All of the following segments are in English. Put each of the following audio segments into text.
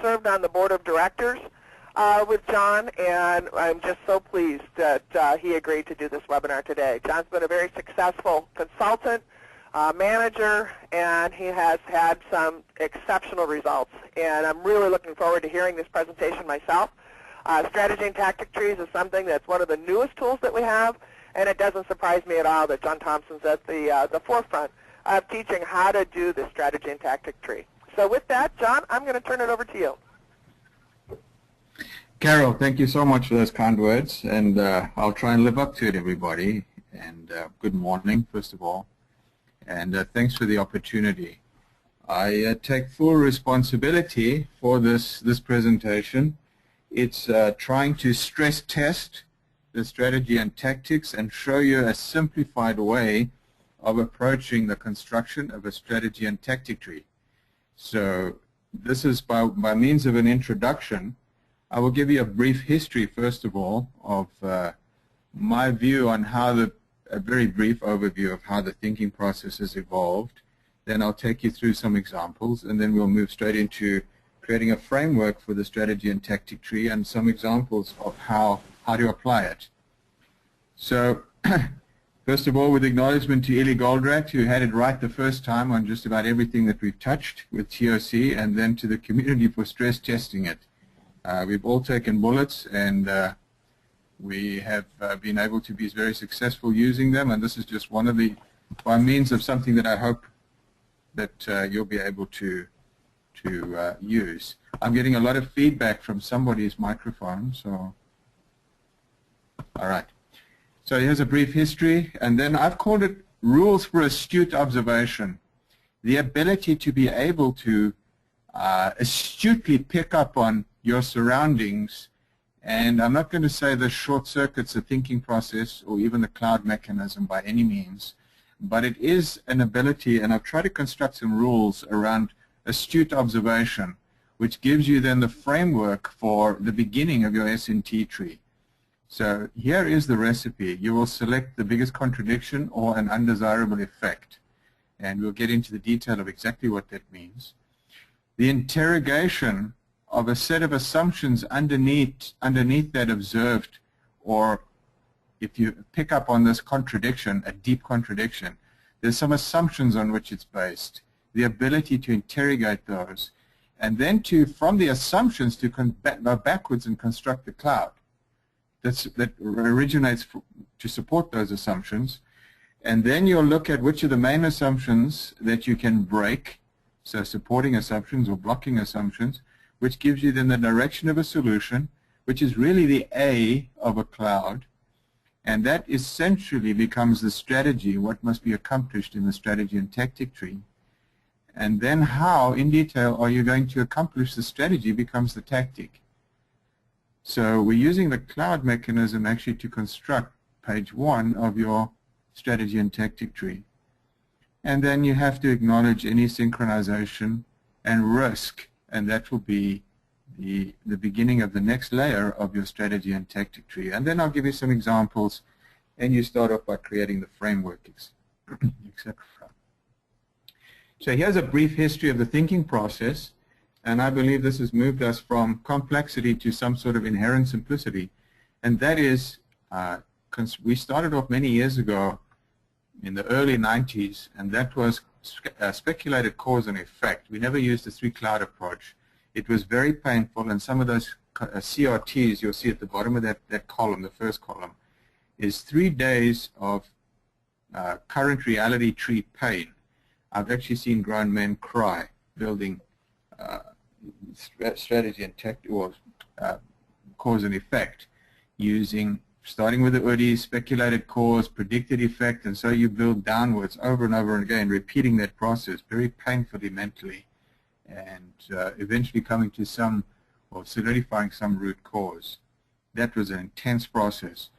served on the board of directors with John, and I'm just so pleased that he agreed to do this webinar today. John's been a very successful consultant, manager, and he has had some exceptional results. And I'm really looking forward to hearing this presentation myself. Strategy and tactic trees is something that's one of the newest tools that we have, and it doesn't surprise me at all that John Thompson's at the forefront of teaching how to do the strategy and tactic tree. So with that, John, I'm going to turn it over to you. Carol, thank you so much for those kind words, and I'll try and live up to it, everybody. And good morning, first of all, and thanks for the opportunity. I take full responsibility for this presentation. It's trying to stress test the strategy and tactics and show you a simplified way of approaching the construction of a strategy and tactic tree. So this is by means of an introduction. I will give you a brief history, first of all, of my view on how a very brief overview of how the thinking process has evolved. Then I'll take you through some examples, and then we'll move straight into creating a framework for the strategy and tactic tree and some examples of how to apply it. So first of all, with acknowledgement to Eli Goldratt, who had it right the first time on just about everything that we've touched with TOC, and then to the community for stress testing it. We've all taken bullets, and we have been able to be very successful using them, and this is just one of the, by means of something that I hope that you'll be able to use. I'm getting a lot of feedback from somebody's microphone, so all right. So here's a brief history, and then I've called it rules for astute observation. The ability to be able to astutely pick up on your surroundings, and I'm not going to say this short circuits the thinking process or even the cloud mechanism by any means, but it is an ability, and I've tried to construct some rules around astute observation, which gives you then the framework for the beginning of your S&T tree. So here is the recipe. You will select the biggest contradiction or an undesirable effect, and we'll get into the detail of exactly what that means. The interrogation of a set of assumptions underneath that observed, or if you pick up on this contradiction, a deep contradiction, there's some assumptions on which it's based. The ability to interrogate those, and then from the assumptions to go backwards and construct the cloud that originates to support those assumptions. And then you'll look at which are the main assumptions that you can break, so supporting assumptions or blocking assumptions, which gives you then the direction of a solution, which is really the A of a cloud. And that essentially becomes the strategy, what must be accomplished in the strategy and tactic tree. And then how, in detail, are you going to accomplish the strategy becomes the tactic. So we're using the cloud mechanism actually to construct page 1 of your strategy and tactic tree. And then you have to acknowledge any synchronization and risk, and that will be the beginning of the next layer of your strategy and tactic tree. And then I'll give you some examples, and you start off by creating the framework, etc. So here's a brief history of the thinking process, and I believe this has moved us from complexity to some sort of inherent simplicity. And that is, we started off many years ago in the early 90s, and that was speculated cause and effect. We never used the 3-cloud approach. It was very painful, and some of those CRTs you'll see at the bottom of that column, the first column, is 3 days of current reality tree pain. I've actually seen grown men cry building strategy and tactic, or cause and effect, starting with the UDIs, speculated cause, predicted effect, and so you build downwards over and over again, repeating that process very painfully mentally, and eventually coming to solidifying some root cause. That was an intense process.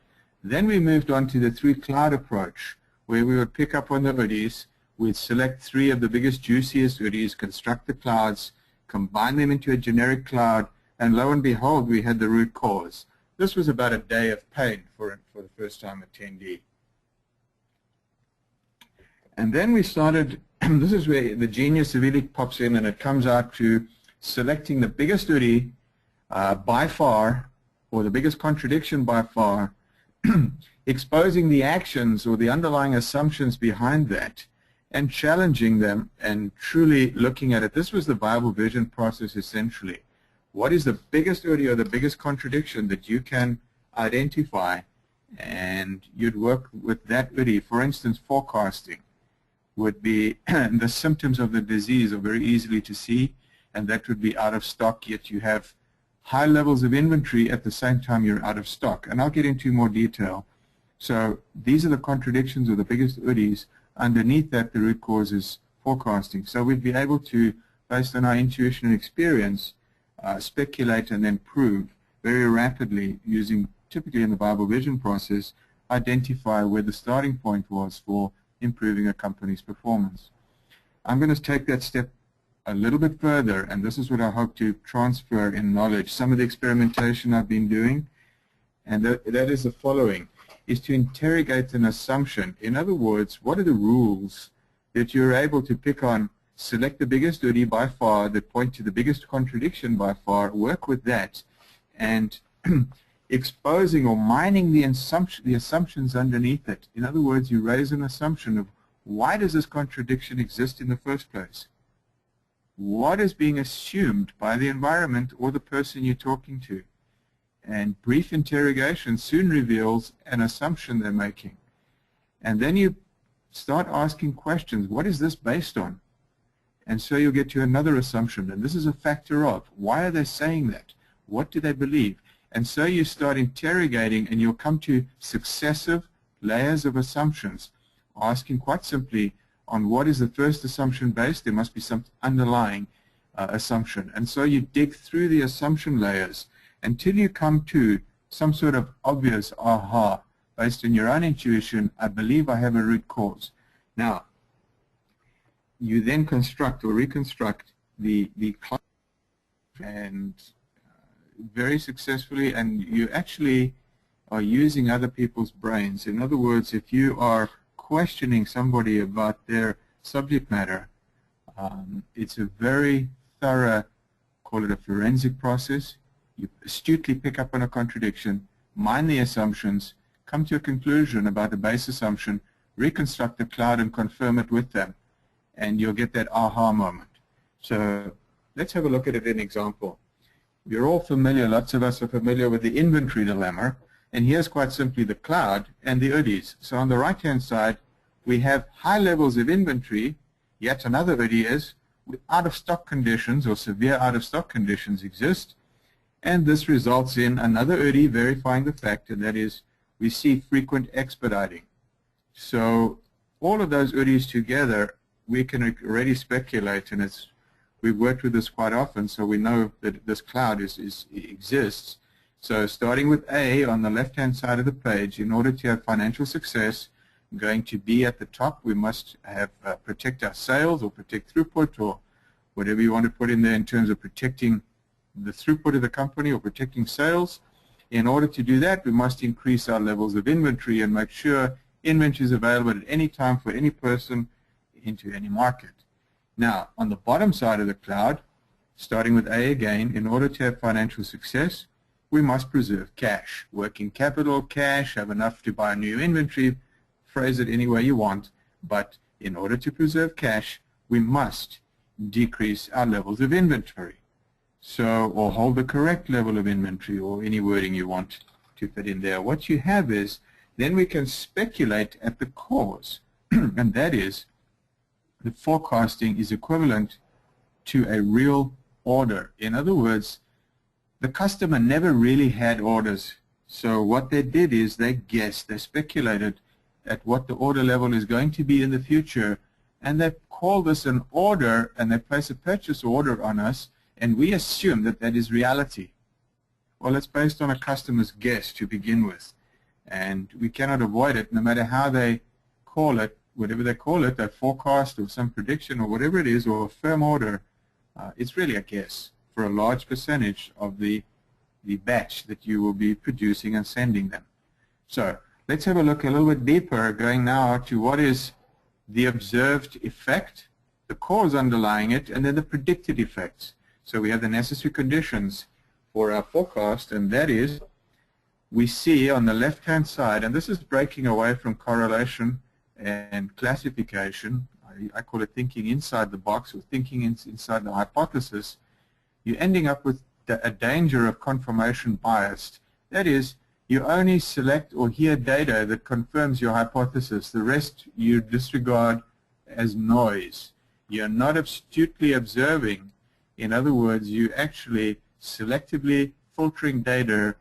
Then we moved on to the 3-cloud approach, where we would pick up on the UDIs, we'd select 3 of the biggest, juiciest UDIs, construct the clouds, combine them into a generic cloud, and lo and behold, we had the root cause. This was about a day of pain for the first time attendee. And then we started, this is where the genius of Eli pops in, and it comes out to selecting the biggest UDI by far, or the biggest contradiction by far, exposing the actions or the underlying assumptions behind that, and challenging them and truly looking at it. This was the Bible vision process essentially. What is the biggest UDI or the biggest contradiction that you can identify, and you'd work with that UDI. For instance, forecasting would be the symptoms of the disease are very easily to see, and that would be out of stock, yet you have high levels of inventory at the same time you're out of stock. And I'll get into more detail. So these are the contradictions or the biggest UDIs. Underneath that, the root cause is forecasting. So we'd be able to, based on our intuition and experience, speculate and then prove very rapidly, using typically in the Bible vision process, identify where the starting point was for improving a company's performance. I'm going to take that step a little bit further, and this is what I hope to transfer in knowledge. Some of the experimentation I've been doing, and that is the following, is to interrogate an assumption. In other words, what are the rules that you're able to pick on, select the biggest UDI by far that point to the biggest contradiction by far, work with that, and exposing or mining the assumptions underneath it. In other words, you raise an assumption of why does this contradiction exist in the first place? What is being assumed by the environment or the person you're talking to? And brief interrogation soon reveals an assumption they're making. And then you start asking questions. What is this based on? And so you'll get to another assumption. And this is a factor of, why are they saying that? What do they believe? And so you start interrogating, and you'll come to successive layers of assumptions, asking quite simply, on what is the first assumption based? There must be some underlying assumption. And so you dig through the assumption layers until you come to some sort of obvious aha, based on your own intuition, I believe I have a root cause. Now, you then construct or reconstruct the class, and very successfully, and you actually are using other people's brains. In other words, if you are questioning somebody about their subject matter, it's a very thorough, call it a forensic process. You astutely pick up on a contradiction, mine the assumptions, come to a conclusion about the base assumption, reconstruct the cloud and confirm it with them, and you'll get that aha moment. So let's have a look at it in an example. We're all familiar, lots of us are familiar with the inventory dilemma, and here's quite simply the cloud and the UDIs. So on the right-hand side, we have high levels of inventory. Yet another UDI is out-of-stock conditions or severe out-of-stock conditions exist, and this results in another UDI verifying the fact, and that is we see frequent expediting. So all of those UDIs together, we can already speculate, and we've worked with this quite often, so we know that this cloud exists. So starting with A on the left-hand side of the page, in order to have financial success, going to be at the top, we must have protect our sales or protect throughput or whatever you want to put in there in terms of protecting the throughput of the company or protecting sales. In order to do that, we must increase our levels of inventory and make sure inventory is available at any time for any person into any market. Now, on the bottom side of the cloud, starting with A again, in order to have financial success, we must preserve cash. Working capital, cash, have enough to buy new inventory, phrase it any way you want, but in order to preserve cash, we must decrease our levels of inventory. So, or hold the correct level of inventory, or any wording you want to fit in there. What you have is, then we can speculate at the cause, and that is, the forecasting is equivalent to a real order. In other words, the customer never really had orders. So what they did is they guessed, they speculated at what the order level is going to be in the future, and they call this an order, and they place a purchase order on us, and we assume that that is reality. Well, it's based on a customer's guess to begin with, and we cannot avoid it no matter how they call it, whatever they call it, a forecast or some prediction or whatever it is, or a firm order. It's really a guess for a large percentage of the batch that you will be producing and sending them. So let's have a look a little bit deeper, going now to what is the observed effect, the cause underlying it, and then the predicted effects. So we have the necessary conditions for our forecast, and that is we see on the left-hand side, and this is breaking away from correlation and classification. I call it thinking inside the box or thinking inside the hypothesis. You're ending up with a danger of confirmation bias. That is, you only select or hear data that confirms your hypothesis. The rest you disregard as noise. You're not astutely observing. In other words, you actually selectively filtering data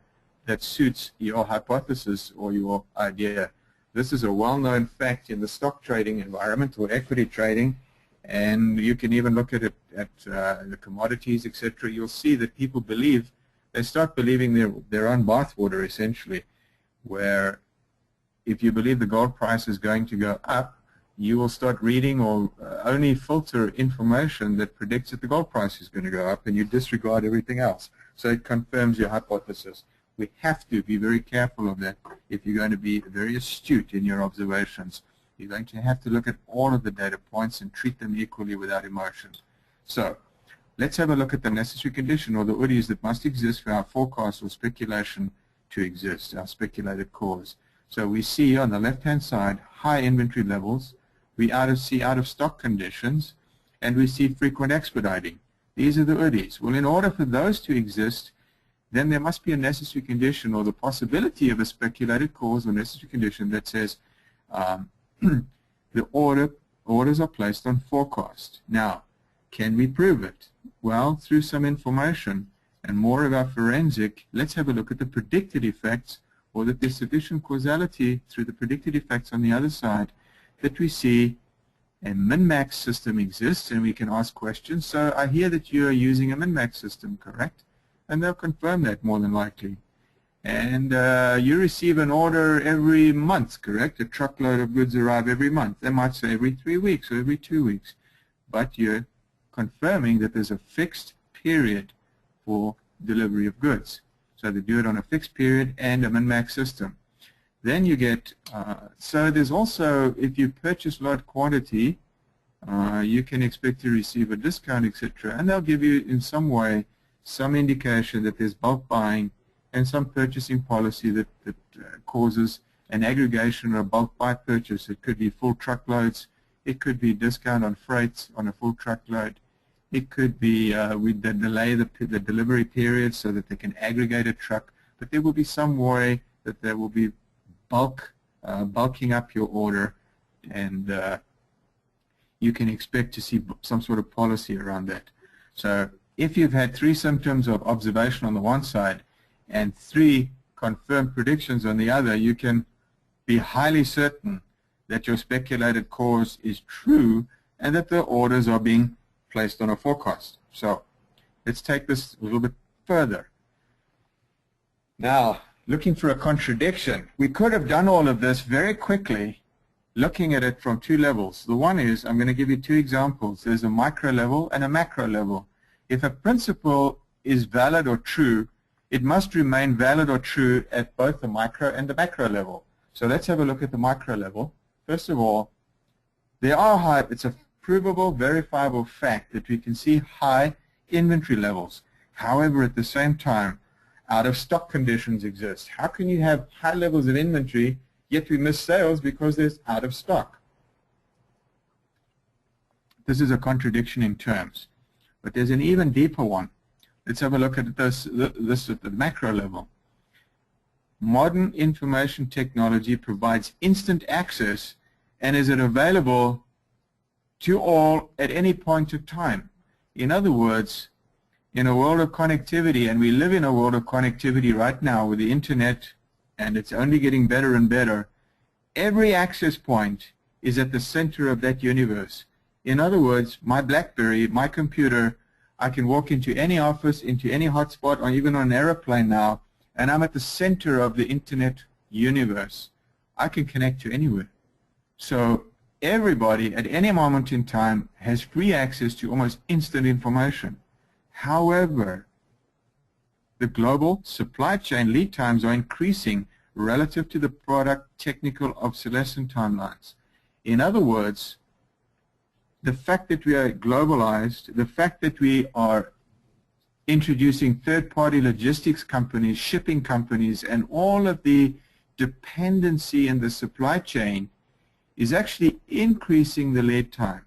that suits your hypothesis or your idea. This is a well-known fact in the stock trading environment or equity trading, and you can even look at it at the commodities, etc. You'll see that people believe, they start believing their own bathwater essentially, where if you believe the gold price is going to go up, you will start reading or only filter information that predicts that the gold price is going to go up, and you disregard everything else. So it confirms your hypothesis. We have to be very careful of that if you're going to be very astute in your observations. You're going to have to look at all of the data points and treat them equally without emotion. So let's have a look at the necessary condition, or the UDIs that must exist for our forecast or speculation to exist, our speculated cause. So we see on the left-hand side high inventory levels, we see out-of-stock conditions, and we see frequent expediting. These are the UDIs. Well, in order for those to exist, then there must be a necessary condition or the possibility of a speculated cause or necessary condition that says the orders are placed on forecast. Now, can we prove it? Well, through some information and more of our forensic, let's have a look at the predicted effects, or that there's sufficient causality through the predicted effects on the other side that we see a min-max system exists, and we can ask questions. So I hear that you are using a min-max system, correct? And they'll confirm that more than likely. And you receive an order every month, correct? A truckload of goods arrive every month. They might say every 3 weeks or every 2 weeks. But you're confirming that there's a fixed period for delivery of goods. So they do it on a fixed period and a min-max system. Then you get, so there's also, if you purchase large quantity, you can expect to receive a discount, etc. And they'll give you in some way some indication that there's bulk buying and some purchasing policy that causes an aggregation or a bulk buy purchase. It could be full truckloads. It could be discount on freights on a full truckload. It could be we delay the delivery period so that they can aggregate a truck. But there will be some way that there will be bulking up your order, and you can expect to see some sort of policy around that. So if you've had 3 symptoms of observation on the one side and 3 confirmed predictions on the other, you can be highly certain that your speculated cause is true and that the orders are being placed on a forecast. So let's take this a little bit further. Now, looking for a contradiction. We could have done all of this very quickly, looking at it from 2 levels. The one is, I'm going to give you 2 examples. There's a micro level and a macro level. If a principle is valid or true, it must remain valid or true at both the micro and the macro level. So let's have a look at the micro level. First of all, it's a provable, verifiable fact that we can see high inventory levels. However, at the same time, out-of-stock conditions exist. How can you have high levels of inventory, yet we miss sales because there's out-of-stock? This is a contradiction in terms. But there's an even deeper one. Let's have a look at this at the macro level. Modern information technology provides instant access, and is it available to all at any point of time? In other words, in a world of connectivity, and we live in a world of connectivity right now with the internet, and it's only getting better and better, every access point is at the center of that universe. In other words, my BlackBerry, my computer, I can walk into any office, into any hotspot, or even on an airplane now, and I'm at the center of the internet universe. I can connect to anywhere. So everybody at any moment in time has free access to almost instant information. However, the global supply chain lead times are increasing relative to the product technical obsolescence timelines. In other words, the fact that we are globalized, the fact that we are introducing third-party logistics companies, shipping companies, and all of the dependency in the supply chain is actually increasing the lead time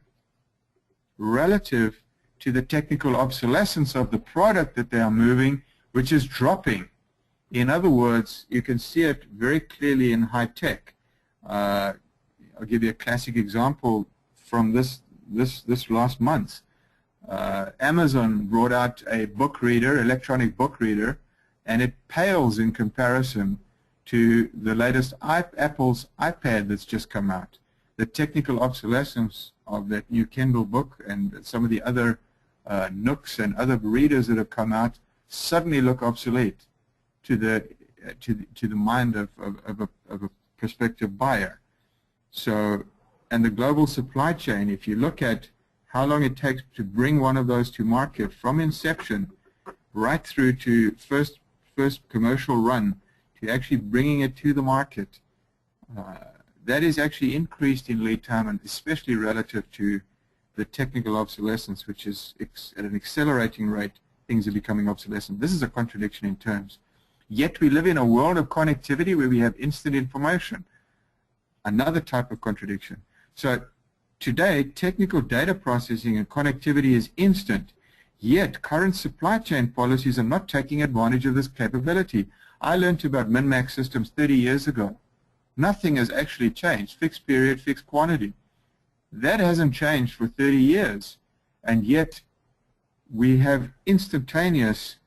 relative to the technical obsolescence of the product that they are moving, which is dropping. In other words, you can see it very clearly in high tech. I'll give you a classic example from this last month. Amazon brought out a book reader, electronic book reader, and it pales in comparison to the latest Apple's iPad that's just come out. The technical obsolescence of that new Kindle book and some of the other Nooks and other readers that have come out suddenly look obsolete to the mind of a prospective buyer. So, and the global supply chain, if you look at how long it takes to bring one of those to market from inception right through to first commercial run to actually bringing it to the market, that is actually increased in lead time, and especially relative to the technical obsolescence, which is at an accelerating rate. Things are becoming obsolescent. This is a contradiction in terms. Yet we live in a world of connectivity where we have instant information. Another type of contradiction. So today, technical data processing and connectivity is instant, yet current supply chain policies are not taking advantage of this capability. I learned about min-max systems 30 years ago. Nothing has actually changed. Fixed period, fixed quantity. That hasn't changed for 30 years, and yet we have instantaneous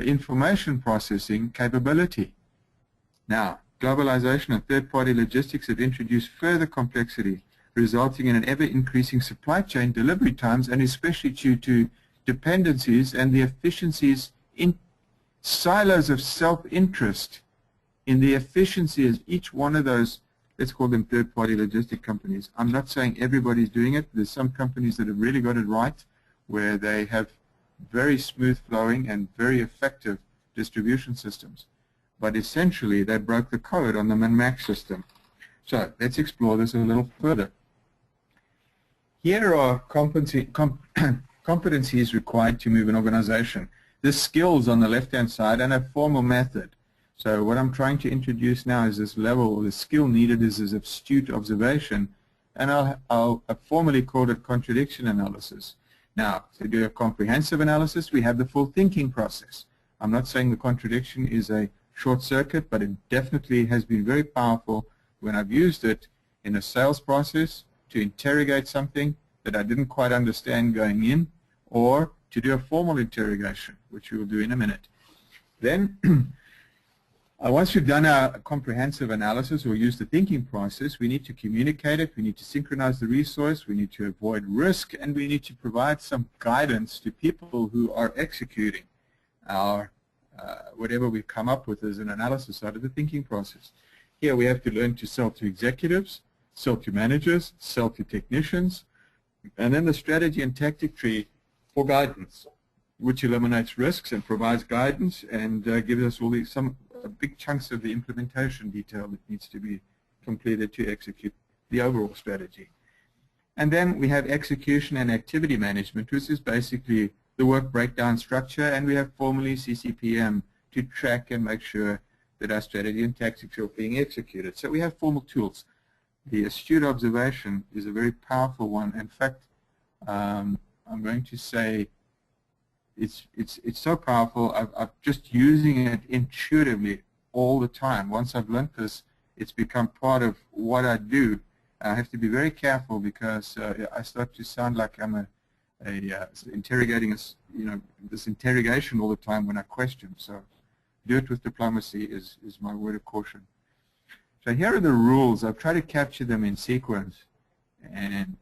information processing capability. Now, globalization and third-party logistics have introduced further complexity, resulting in an ever-increasing supply chain delivery times, and especially due to dependencies and the efficiencies in silos of self-interest in the efficiency of each one of those, let's call them third-party logistic companies. I'm not saying everybody's doing it. There's some companies that have really got it right, where they have very smooth flowing and very effective distribution systems. But essentially, they broke the code on the min-max system. So let's explore this a little further. Here are competencies required to move an organization. The skills on the left-hand side and a formal method. So what I'm trying to introduce now is this level, the skill needed is this astute observation, and I'll formally call it contradiction analysis. Now, to do a comprehensive analysis, we have the full thinking process. I'm not saying the contradiction is a short circuit, but it definitely has been very powerful when I've used it in a sales process to interrogate something that I didn't quite understand going in, or to do a formal interrogation, which we will do in a minute. Then, once we've done a comprehensive analysis or used the thinking process, we need to communicate it, we need to synchronize the resource, we need to avoid risk, and we need to provide some guidance to people who are executing our whatever we've come up with as an analysis out of the thinking process. Here we have to learn to sell to executives, sell to managers, sell to technicians, and then the strategy and tactic tree for guidance, which eliminates risks and provides guidance and gives us all these big chunks of the implementation detail that needs to be completed to execute the overall strategy. And then we have execution and activity management, which is basically the work breakdown structure, and we have formally CCPM to track and make sure that our strategy and tactics are being executed. So we have formal tools. The astute observation is a very powerful one. In fact, I'm going to say it's so powerful, I'm just using it intuitively all the time. Once I've learned this, it's become part of what I do. I have to be very careful because I start to sound like I'm interrogating us, this interrogation all the time when I question. So do it with diplomacy is my word of caution. So here are the rules. I've tried to capture them in sequence, and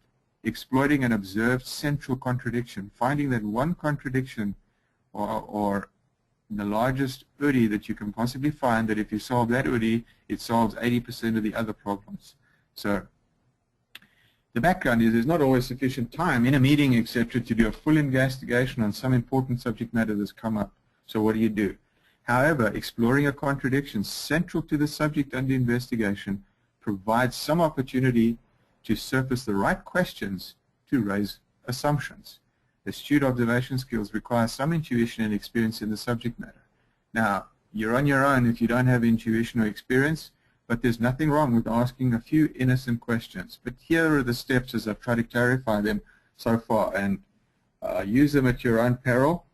exploiting an observed central contradiction, finding that one contradiction or the largest UDI that you can possibly find, that if you solve that UDI, it solves 80% of the other problems. So the background is there's not always sufficient time in a meeting, etc., to do a full investigation on some important subject matter that's come up. So what do? However, exploring a contradiction central to the subject under investigation provides some opportunity to surface the right questions to raise assumptions. Astute observation skills require some intuition and experience in the subject matter. Now, you're on your own if you don't have intuition or experience, but there's nothing wrong with asking a few innocent questions. But here are the steps as I've tried to clarify them so far, and use them at your own peril.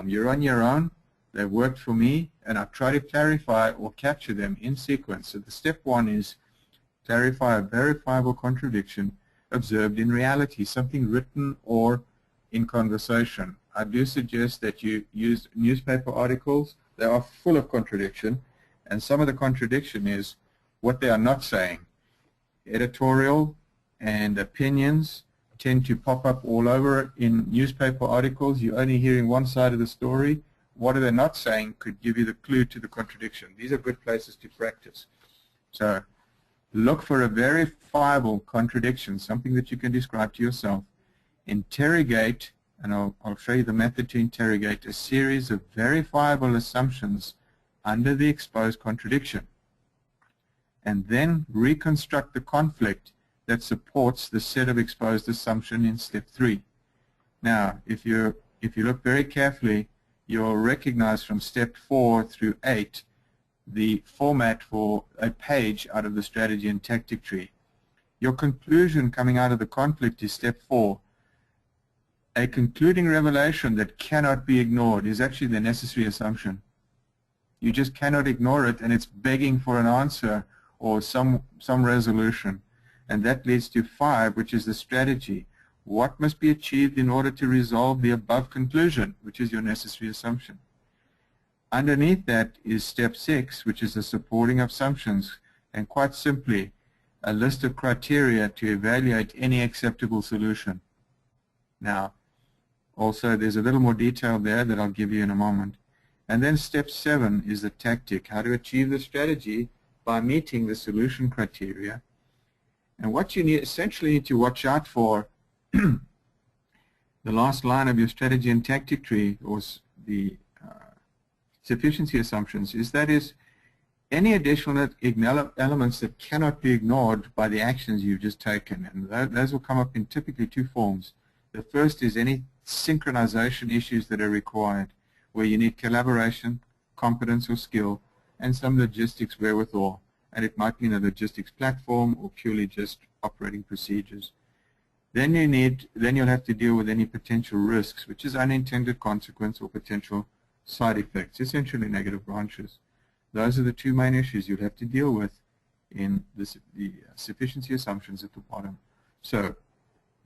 You're on your own. They've worked for me, and I've tried to clarify or capture them in sequence. So the step one is clarify a verifiable contradiction observed in reality, something written or in conversation. I do suggest that you use newspaper articles. They are full of contradiction, and some of the contradiction is what they are not saying. Editorial and opinions tend to pop up all over in newspaper articles. You're only hearing one side of the story. What are they not saying could give you the clue to the contradiction. These are good places to practice. So look for a verifiable contradiction, something that you can describe to yourself. Interrogate, and I'll show you the method to interrogate, a series of verifiable assumptions under the exposed contradiction, and then reconstruct the conflict that supports the set of exposed assumption in step 3. Now, if you look very carefully, you'll recognize from step 4 through 8 the format for a page out of the strategy and tactic tree. Your conclusion coming out of the conflict is step 4. A concluding revelation that cannot be ignored is actually the necessary assumption. You just cannot ignore it, and it's begging for an answer or some resolution. And that leads to 5, which is the strategy. What must be achieved in order to resolve the above conclusion, which is your necessary assumption. Underneath that is step 6, which is the supporting assumptions, and quite simply, a list of criteria to evaluate any acceptable solution. Now, also there's a little more detail there that I'll give you in a moment. And then step 7 is the tactic, how to achieve the strategy by meeting the solution criteria. And what you essentially need to watch out for, the last line of your strategy and tactic tree, or the sufficiency assumptions, is any additional elements that cannot be ignored by the actions you've just taken. And those will come up in typically 2 forms. The first is any synchronization issues that are required, where you need collaboration, competence or skill, and some logistics wherewithal. And it might mean a logistics platform or purely just operating procedures. Then you'll have to deal with any potential risks, which is unintended consequence or potential side effects, essentially negative branches. Those are the 2 main issues you'll have to deal with in the sufficiency assumptions at the bottom. So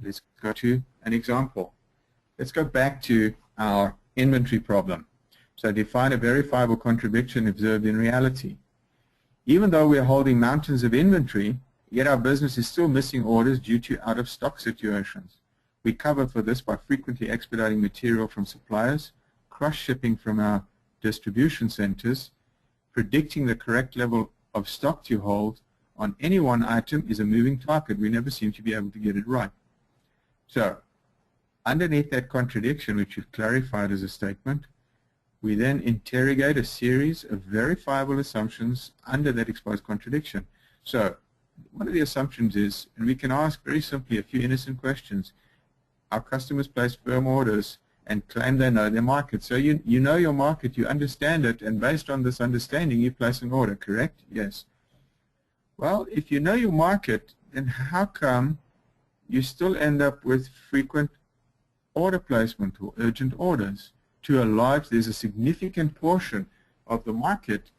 let's go to an example. Let's go back to our inventory problem. So define a verifiable contradiction observed in reality. Even though we're holding mountains of inventory, yet our business is still missing orders due to out-of-stock situations. We cover for this by frequently expediting material from suppliers, cross-shipping from our distribution centers. Predicting the correct level of stock to hold on any one item is a moving target. We never seem to be able to get it right. So underneath that contradiction, which we've clarified as a statement, we then interrogate a series of verifiable assumptions under that exposed contradiction. So one of the assumptions is, and we can ask very simply a few innocent questions, our customers place firm orders and claim they know their market. So you know your market, you understand it, and based on this understanding you place an order, correct? Yes. Well, if you know your market, then how come you still end up with frequent order placement or urgent orders? To a large, there's a significant portion of the market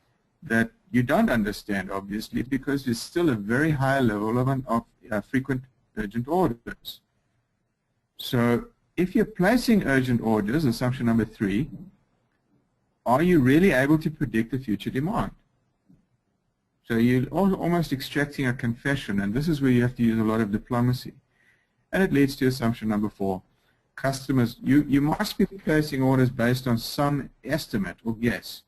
that you don't understand, obviously, because there's still a very high level of frequent urgent orders. So if you're placing urgent orders, assumption number 3, are you really able to predict the future demand? So you're almost extracting a confession, and this is where you have to use a lot of diplomacy. And it leads to assumption number 4. Customers, you must be placing orders based on some estimate or guess.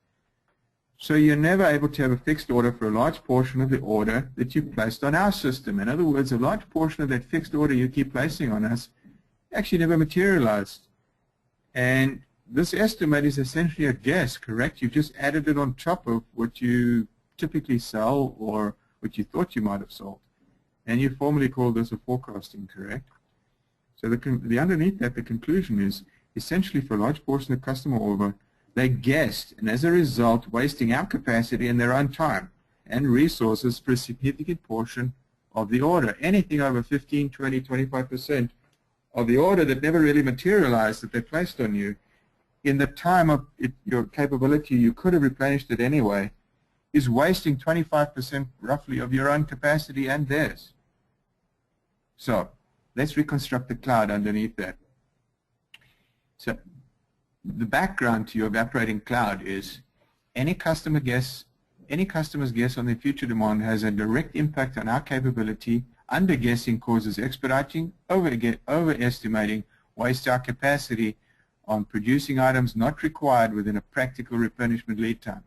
So you're never able to have a fixed order for a large portion of the order that you placed on our system. In other words, a large portion of that fixed order you keep placing on us actually never materialized. And this estimate is essentially a guess, correct? You've just added it on top of what you typically sell or what you thought you might have sold. And you formally call this a forecasting, correct? So the underneath that, the conclusion is essentially for a large portion of the customer order, they guessed, and as a result, wasting our capacity and their own time and resources for a significant portion of the order. Anything over 15, 20, 25% of the order that never really materialized that they placed on you, in the time of your capability, you could have replenished it anyway, is wasting 25% roughly of your own capacity and theirs. So let's reconstruct the cloud underneath that. So the background to your evaporating cloud is any customer's guess on their future demand has a direct impact on our capability. Underguessing causes expediting, overestimating wastes our capacity on producing items not required within a practical replenishment lead time.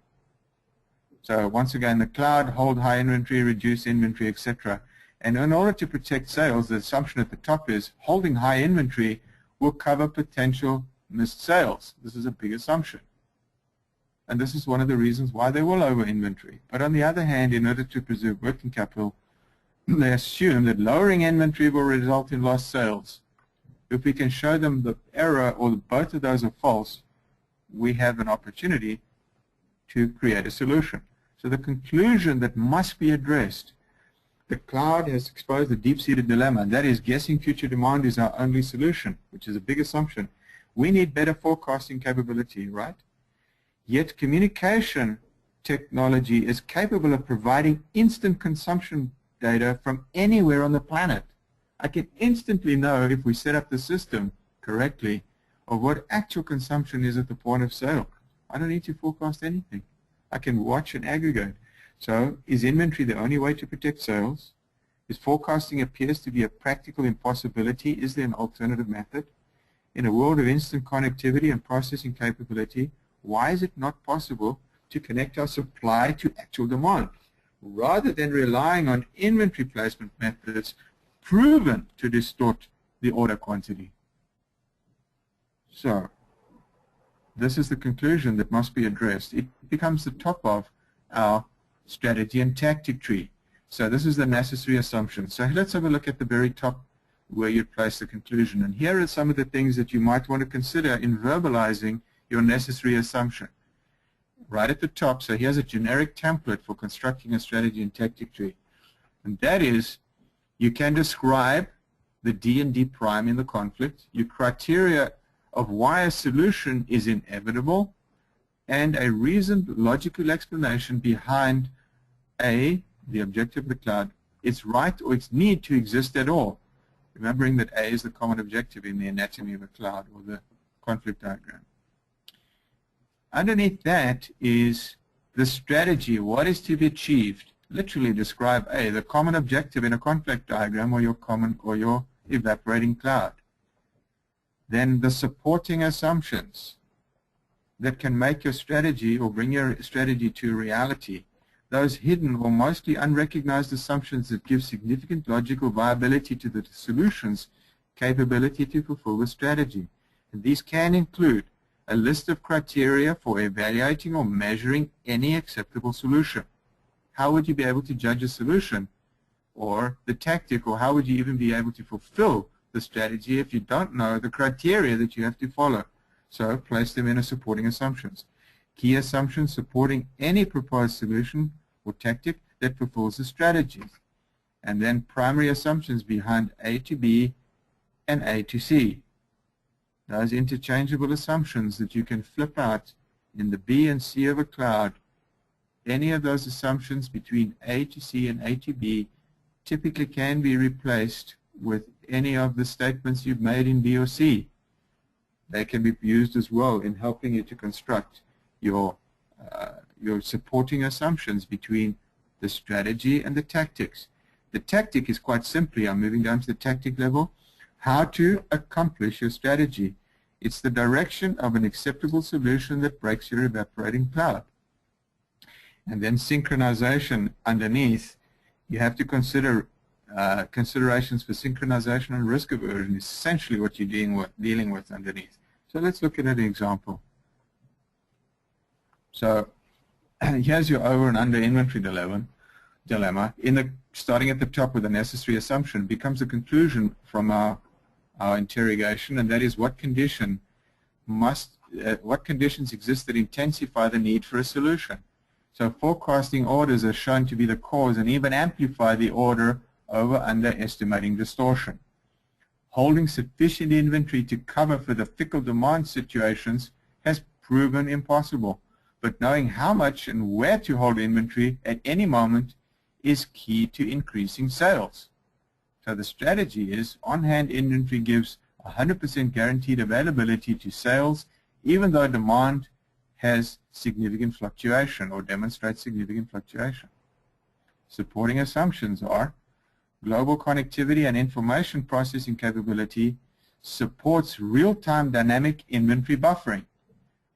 So once again, the cloud, hold high inventory, reduce inventory, etc. And in order to protect sales, the assumption at the top is holding high inventory will cover potential missed sales. This is a big assumption. And this is one of the reasons why they will over-inventory. But on the other hand, in order to preserve working capital, they assume that lowering inventory will result in lost sales. If we can show them the error or both of those are false, we have an opportunity to create a solution. So the conclusion that must be addressed, the cloud has exposed a deep-seated dilemma, and that is guessing future demand is our only solution, which is a big assumption. We need better forecasting capability, right? Yet communication technology is capable of providing instant consumption data from anywhere on the planet. I can instantly know if we set up the system correctly of what actual consumption is at the point of sale. I don't need to forecast anything. I can watch and aggregate. So is inventory the only way to protect sales? Is forecasting appears to be a practical impossibility? Is there an alternative method? In a world of instant connectivity and processing capability, why is it not possible to connect our supply to actual demand, rather than relying on inventory placement methods proven to distort the order quantity? So this is the conclusion that must be addressed. It becomes the top of our strategy and tactic tree. So this is the necessary assumption. So let's have a look at the very top where you place the conclusion. And here are some of the things that you might want to consider in verbalizing your necessary assumption. Right at the top, so here's a generic template for constructing a strategy and tactic tree. And that is, you can describe the D and D prime in the conflict, your criteria of why a solution is inevitable, and a reasoned logical explanation behind A, the objective of the cloud, its right or its need to exist at all. Remembering that A is the common objective in the anatomy of a cloud or the conflict diagram. Underneath that is the strategy, what is to be achieved. Literally describe A, the common objective in a conflict diagram or your evaporating cloud. Then the supporting assumptions that can make your strategy or bring your strategy to reality. Those hidden or mostly unrecognized assumptions that give significant logical viability to the solution's capability to fulfill the strategy. And these can include a list of criteria for evaluating or measuring any acceptable solution. How would you be able to judge a solution or the tactic, or how would you even be able to fulfill the strategy if you don't know the criteria that you have to follow? So place them in as supporting assumptions. Key assumptions supporting any proposed solution or tactic that fulfills the strategy. And then primary assumptions behind A to B and A to C. Those interchangeable assumptions that you can flip out in the B and C of a cloud. Any of those assumptions between A to C and A to B typically can be replaced with any of the statements you've made in B or C. They can be used as well in helping you to construct your supporting assumptions between the strategy and the tactics. The tactic is quite simply, I'm moving down to the tactic level, how to accomplish your strategy. It's the direction of an acceptable solution that breaks your evaporating cloud. And then synchronization underneath, you have to consider considerations for synchronization and risk aversion is essentially what you're dealing with underneath. So let's look at an example. So here's your over and under inventory dilemma. Starting at the top with a necessary assumption becomes a conclusion from our our interrogation, and that is what conditions exist that intensify the need for a solution. So forecasting orders are shown to be the cause and even amplify the order over underestimating distortion. Holding sufficient inventory to cover for the fickle demand situations has proven impossible, but knowing how much and where to hold inventory at any moment is key to increasing sales. So the strategy is on-hand inventory gives 100% guaranteed availability to sales even though demand has significant fluctuation or demonstrates significant fluctuation. Supporting assumptions are global connectivity and information processing capability supports real-time dynamic inventory buffering.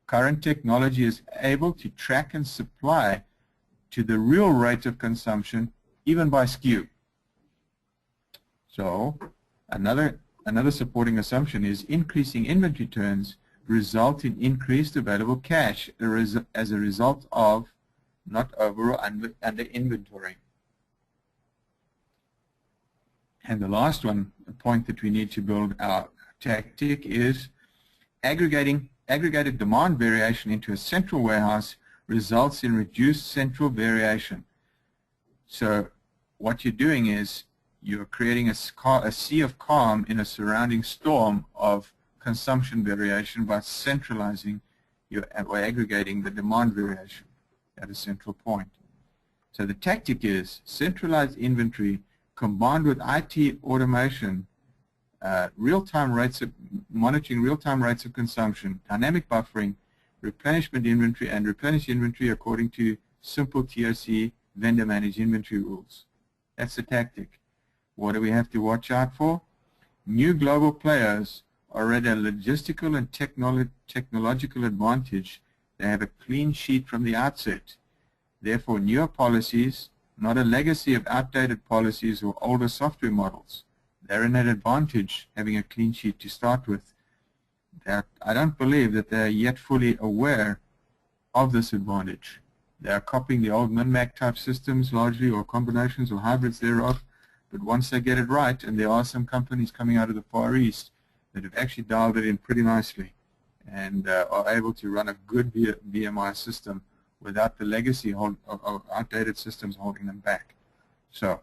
Current technology is able to track and supply to the real rate of consumption even by SKU. So another supporting assumption is increasing inventory turns result in increased available cash as a result of not over or under inventory. And the last one, the point that we need to build our tactic is aggregated demand variation into a central warehouse results in reduced central variation. So what you're doing is you're creating a sea of calm in a surrounding storm of consumption variation by centralizing or aggregating the demand variation at a central point. So the tactic is centralized inventory combined with IT automation, monitoring real-time rates of consumption, dynamic buffering, replenishment inventory, and replenish inventory according to simple TOC vendor-managed inventory rules. That's the tactic. What do we have to watch out for? New global players are at a logistical and technological advantage. They have a clean sheet from the outset. Therefore, newer policies, not a legacy of outdated policies or older software models. They're in an advantage having a clean sheet to start with. I don't believe that they're yet fully aware of this advantage. They are copying the old min-max type systems largely, or combinations or hybrids thereof, but once they get it right, and there are some companies coming out of the Far East that have actually dialed it in pretty nicely and are able to run a good VMI system without the legacy of outdated systems holding them back. So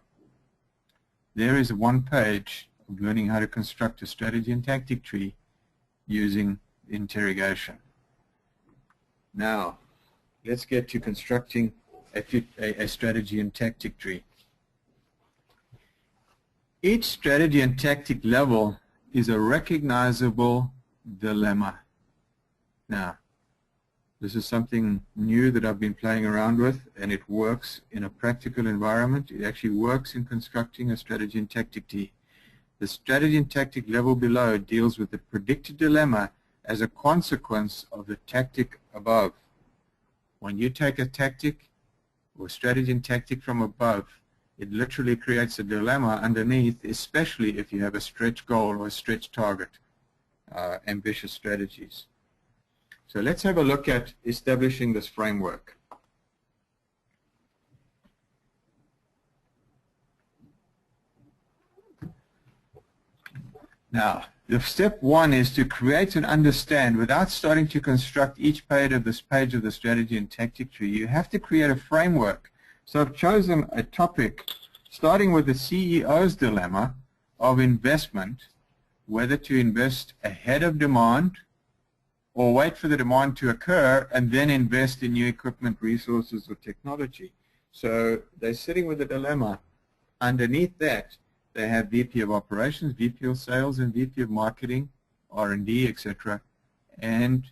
there is one page of learning how to construct a strategy and tactic tree using interrogation. Now, let's get to constructing a strategy and tactic tree. Each strategy and tactic level is a recognizable dilemma. Now, this is something new that I've been playing around with, and it works in a practical environment. It actually works in constructing a strategy and tactic tree. The strategy and tactic level below deals with the predicted dilemma as a consequence of the tactic above. When you take a tactic or strategy and tactic from above, it literally creates a dilemma underneath, especially if you have a stretch goal or a stretch target, ambitious strategies. So let's have a look at establishing this framework. Now, the step one is to create and understand without starting to construct each page of the strategy and tactic tree. You have to create a framework. So I've chosen a topic starting with the CEO's dilemma of investment, whether to invest ahead of demand or wait for the demand to occur and then invest in new equipment, resources, or technology. So they're sitting with a dilemma. Underneath that, they have VP of Operations, VP of Sales, and VP of Marketing, R&D, etc. And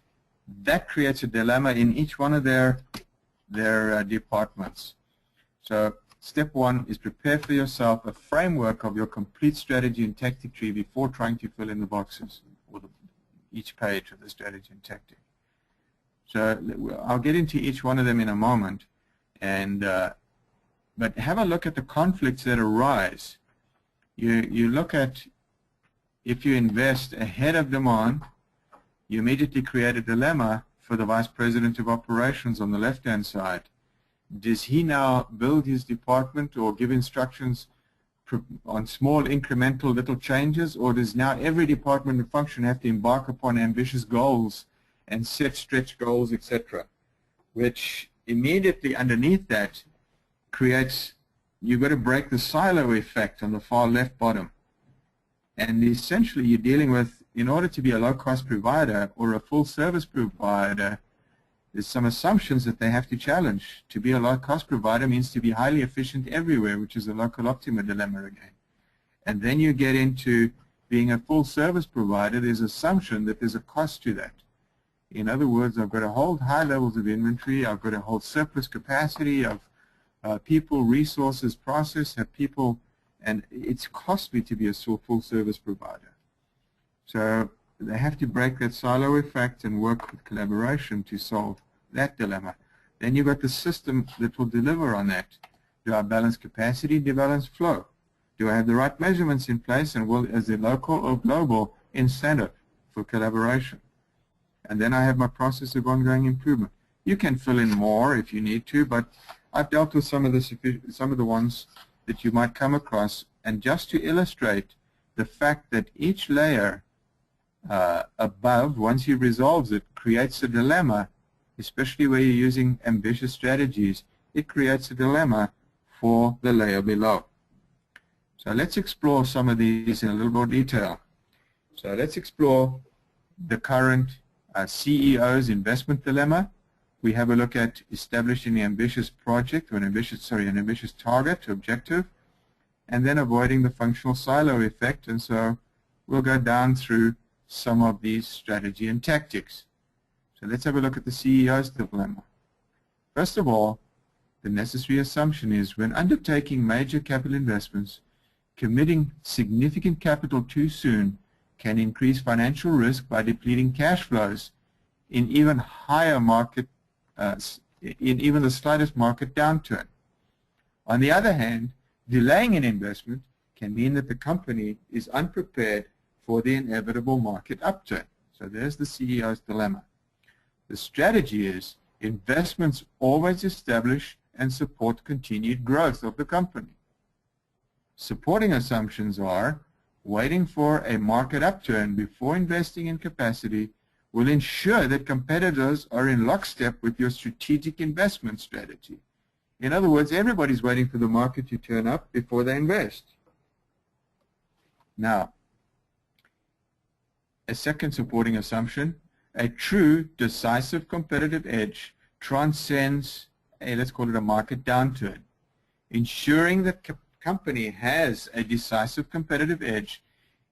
that creates a dilemma in each one of their departments. So step one is prepare for yourself a framework of your complete strategy and tactic tree before trying to fill in the boxes or each page of the strategy and tactic. So I'll get into each one of them in a moment, and but have a look at the conflicts that arise. You look at, if you invest ahead of demand, you immediately create a dilemma for the Vice President of Operations on the left-hand side. Does he now build his department or give instructions on small incremental little changes, or does now every department and function have to embark upon ambitious goals and set stretch goals, etc., which immediately underneath that creates, you've got to break the silo effect on the far left bottom. And essentially you're dealing with, in order to be a low-cost provider or a full-service provider, there's some assumptions that they have to challenge. To be a low-cost provider means to be highly efficient everywhere, which is a local optima dilemma again. And then you get into being a full-service provider, there's assumption that there's a cost to that. In other words, I've got to hold high levels of inventory, I've got to hold surplus capacity of people, resources, process, have people, and it's costly to be a full-service provider. So they have to break that silo effect and work with collaboration to solve that dilemma. Then you've got the system that will deliver on that. Do I balance capacity? Do I balance flow? Do I have the right measurements in place, and will, as a local or global incentive for collaboration? And then I have my process of ongoing improvement. You can fill in more if you need to, but I've dealt with some of the ones that you might come across, and just to illustrate the fact that each layer above, once you resolve it, creates a dilemma, especially where you're using ambitious strategies. It creates a dilemma for the layer below. So let's explore some of these in a little more detail. So let's explore the current CEO's investment dilemma. We have a look at establishing an ambitious project, or an ambitious target, objective, and then avoiding the functional silo effect. And so we'll go down through some of these strategy and tactics. So let's have a look at the CEO's dilemma. First of all, the necessary assumption is when undertaking major capital investments, committing significant capital too soon can increase financial risk by depleting cash flows in even higher market, in even the slightest market downturn. On the other hand, delaying an investment can mean that the company is unprepared for the inevitable market upturn. So there's the CEO's dilemma. The strategy is investments always establish and support continued growth of the company. Supporting assumptions are waiting for a market upturn before investing in capacity will ensure that competitors are in lockstep with your strategic investment strategy. In other words, everybody's waiting for the market to turn up before they invest. Now, a second supporting assumption, a true decisive competitive edge transcends a, let's call it a market downturn. Ensuring that company has a decisive competitive edge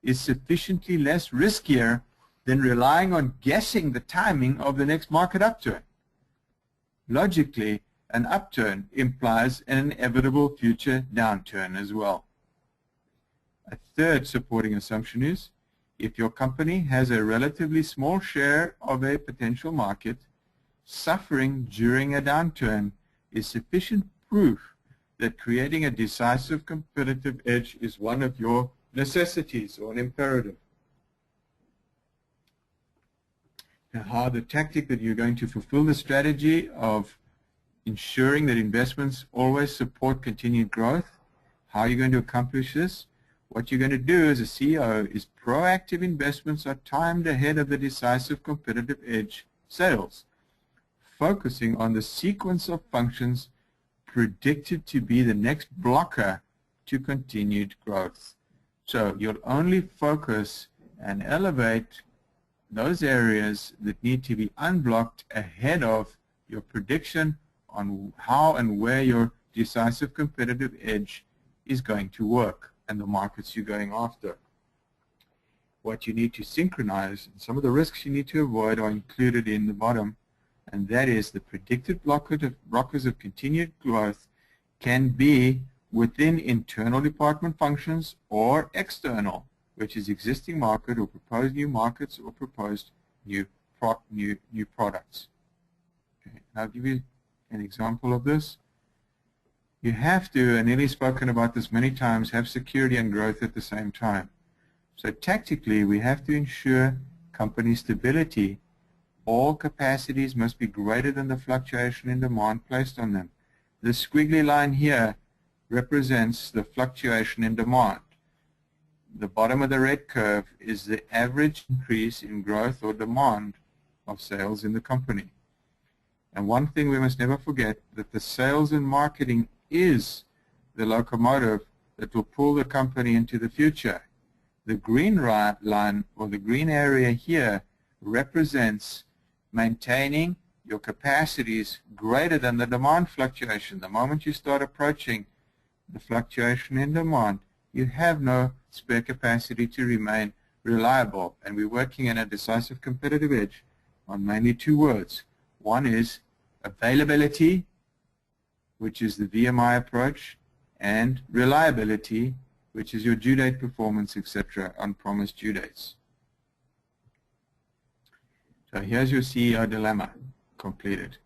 is sufficiently less riskier than relying on guessing the timing of the next market upturn. Logically, an upturn implies an inevitable future downturn as well. A third supporting assumption is if your company has a relatively small share of a potential market, suffering during a downturn is sufficient proof that creating a decisive competitive edge is one of your necessities or an imperative. Now, how the tactic that you're going to fulfill the strategy of ensuring that investments always support continued growth, how are you going to accomplish this? What you're going to do as a CEO is proactive investments are timed ahead of the decisive competitive edge sales, focusing on the sequence of functions predicted to be the next blocker to continued growth. So you'll only focus and elevate those areas that need to be unblocked ahead of your prediction on how and where your decisive competitive edge is going to work and the markets you're going after. What you need to synchronize, and some of the risks you need to avoid are included in the bottom, and that is the predicted blockers of continued growth can be within internal department functions or external, which is existing market or proposed new markets or proposed new products. Okay. I'll give you an example of this. You have to, and Neely's spoken about this many times, have security and growth at the same time. So tactically, we have to ensure company stability. All capacities must be greater than the fluctuation in demand placed on them. The squiggly line here represents the fluctuation in demand. The bottom of the red curve is the average increase in growth or demand of sales in the company. And one thing we must never forget, that the sales and marketing is the locomotive that will pull the company into the future. The green line, or the green area here, represents maintaining your capacities greater than the demand fluctuation. The moment you start approaching the fluctuation in demand, you have no spare capacity to remain reliable. And we're working in a decisive competitive edge on mainly two words. One is availability, which is the VMI approach, and reliability, which is your due date performance, etc., unpromised due dates. So here's your CEO dilemma completed.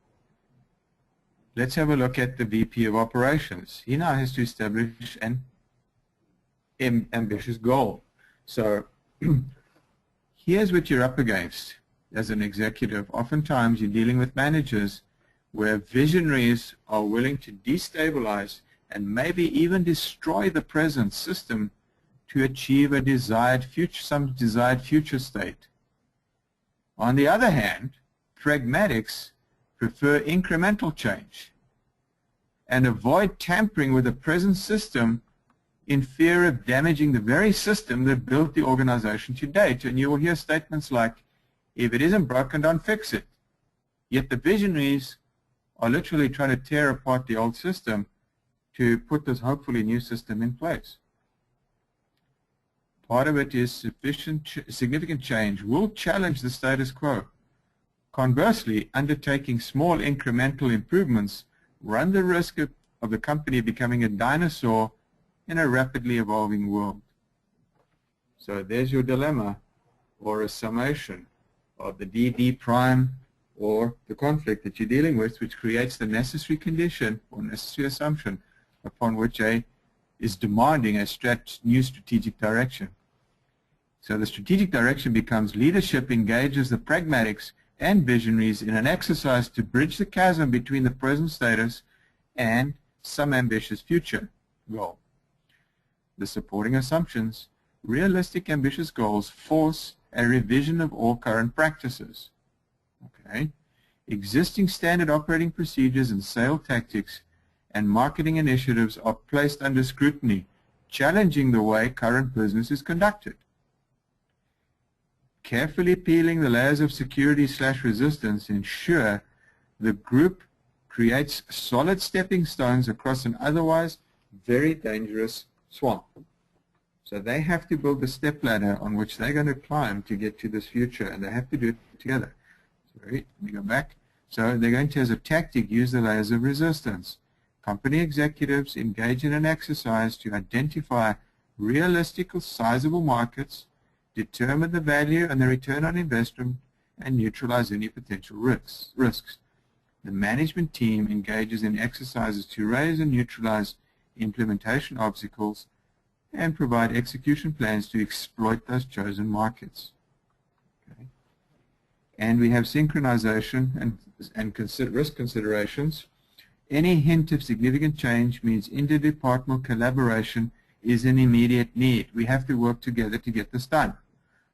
Let's have a look at the VP of Operations. He now has to establish an ambitious goal. So here's what you're up against as an executive. Oftentimes you're dealing with managers where visionaries are willing to destabilize and maybe even destroy the present system to achieve a desired future, some desired future state. On the other hand, pragmatics prefer incremental change and avoid tampering with the present system in fear of damaging the very system that built the organization to date. And you will hear statements like, if it isn't broken, don't fix it. Yet the visionaries are literally trying to tear apart the old system to put this hopefully new system in place. Part of it is significant change will challenge the status quo. Conversely, undertaking small incremental improvements run the risk of the company becoming a dinosaur in a rapidly evolving world. So there's your dilemma, or a summation of the DD prime or the conflict that you're dealing with, which creates the necessary condition or necessary assumption upon which is demanding a new strategic direction. So the strategic direction becomes leadership engages the pragmatics and visionaries in an exercise to bridge the chasm between the present status and some ambitious future goal. The supporting assumptions, realistic ambitious goals force a revision of all current practices. Okay. Existing standard operating procedures and sales tactics and marketing initiatives are placed under scrutiny, challenging the way current business is conducted. Carefully peeling the layers of security/resistance ensure the group creates solid stepping stones across an otherwise very dangerous swamp. So they have to build the step ladder on which they're going to climb to get to this future, and they have to do it together. Sorry, let me go back. So they're going to, as a tactic, use the layers of resistance. Company executives engage in an exercise to identify realistic, sizable markets, determine the value and the return on investment, and neutralize any potential risks. The management team engages in exercises to raise and neutralize implementation obstacles and provide execution plans to exploit those chosen markets. Okay. And we have synchronization and risk considerations. Any hint of significant change means interdepartmental collaboration is an immediate need. We have to work together to get this done.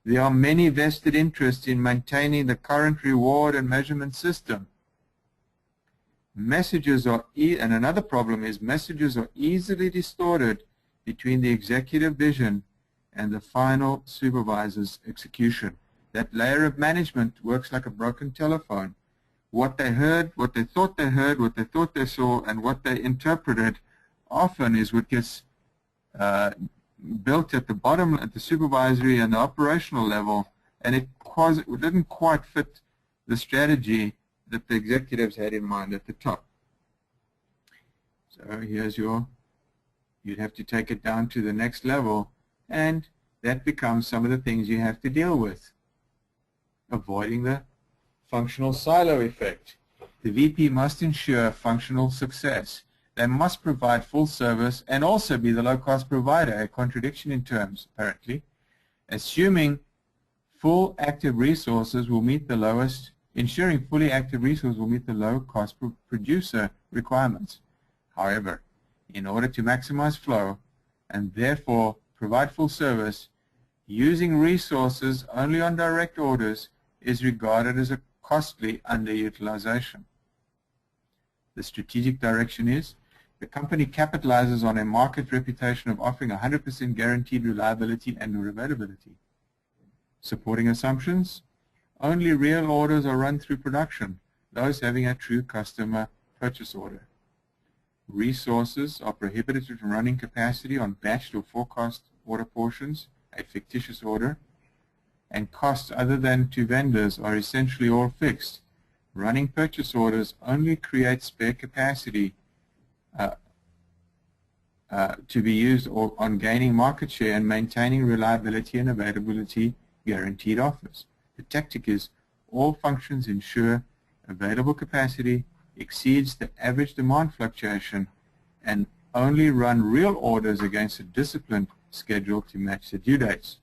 There are many vested interests in maintaining the current reward and measurement system. Messages are, and another problem is messages are easily distorted between the executive vision and the final supervisor's execution. That layer of management works like a broken telephone. What they heard, what they thought they heard, what they thought they saw, and what they interpreted often is what gets built at the bottom, at the supervisory and the operational level, and it didn't quite fit the strategy that the executives had in mind at the top. So here's you'd have to take it down to the next level, and that becomes some of the things you have to deal with. Avoiding the functional silo effect. The VP must ensure functional success. They must provide full service and also be the low-cost provider, a contradiction in terms, apparently. Assuming full active resources will meet the lowest, ensuring fully active resources will meet the low-cost producer requirements. However, in order to maximize flow and therefore provide full service, using resources only on direct orders is regarded as a costly underutilization. The strategic direction is the company capitalizes on a market reputation of offering 100% guaranteed reliability and availability. Supporting assumptions: only real orders are run through production, those having a true customer purchase order. Resources are prohibited from running capacity on batched or forecast order portions, a fictitious order, and costs other than to vendors are essentially all fixed. Running purchase orders only create spare capacity to be used on gaining market share and maintaining reliability and availability guaranteed offers. The tactic is all functions ensure available capacity exceeds the average demand fluctuation and only run real orders against a disciplined schedule to match the due dates.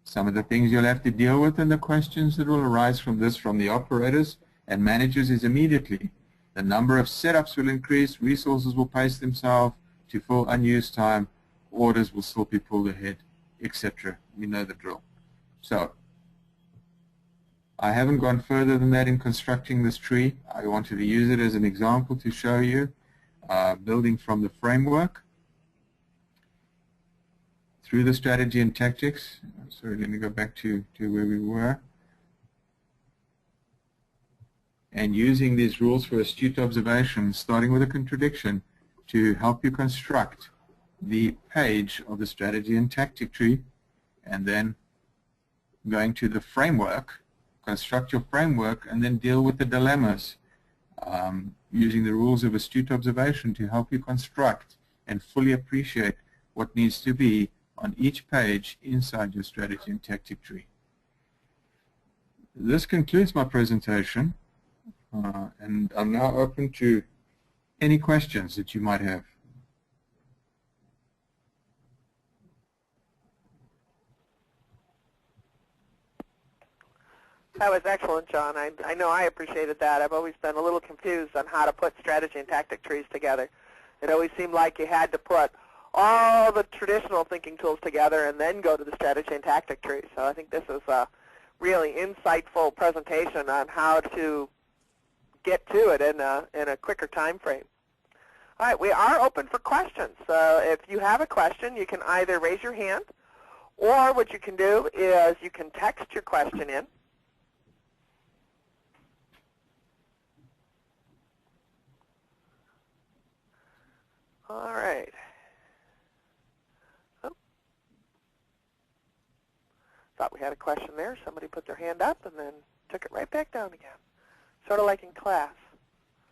Some of the things you'll have to deal with and the questions that will arise from this from the operators and managers is immediately the number of setups will increase, resources will pace themselves to full unused time, orders will still be pulled ahead, etc. We know the drill. So I haven't gone further than that in constructing this tree. I wanted to use it as an example to show you building from the framework through the strategy and tactics. Sorry, let me go back to where we were. And using these rules for astute observation, starting with a contradiction, to help you construct the page of the strategy and tactic tree, and then going to the framework, construct your framework, and then deal with the dilemmas, using the rules of astute observation to help you construct and fully appreciate what needs to be on each page inside your strategy and tactic tree. This concludes my presentation, and I'm now open to any questions that you might have. That was excellent, John. I know I appreciated that. I've always been a little confused on how to put strategy and tactic trees together. It always seemed like you had to put all the traditional thinking tools together and then go to the strategy and tactic tree. So I think this is a really insightful presentation on how to get to it in a quicker time frame. All right, we are open for questions. So if you have a question, you can either raise your hand, or what you can do is you can text your question in. All right. Oh. Thought we had a question there. Somebody put their hand up and then took it right back down again. Sort of like in class.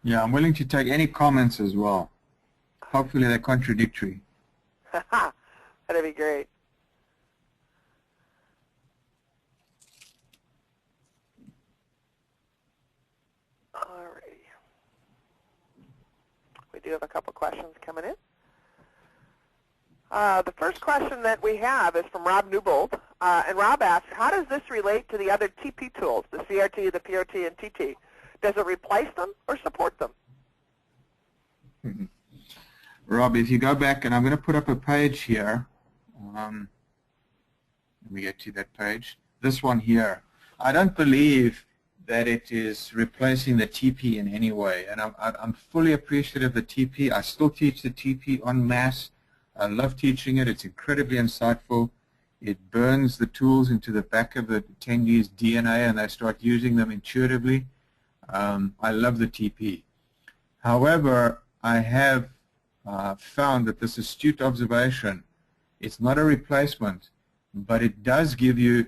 Yeah, I'm willing to take any comments as well. Hopefully they're contradictory. That'd be great. Alrighty. We do have a couple questions coming in. The first question that we have is from Rob Newbold. And Rob asks, how does this relate to the other TP tools, the CRT, the PRT, and TT? Does it replace them or support them? Mm-hmm. Rob, if you go back, and I'm going to put up a page here. Let me get to that page. This one here. I don't believe that it is replacing the TP in any way. And I'm fully appreciative of the TP. I still teach the TP en masse. I love teaching it. It's incredibly insightful. It burns the tools into the back of the attendees' DNA, and they start using them intuitively. I love the TP. However, I have found that this astute observation, it's not a replacement, but it does give you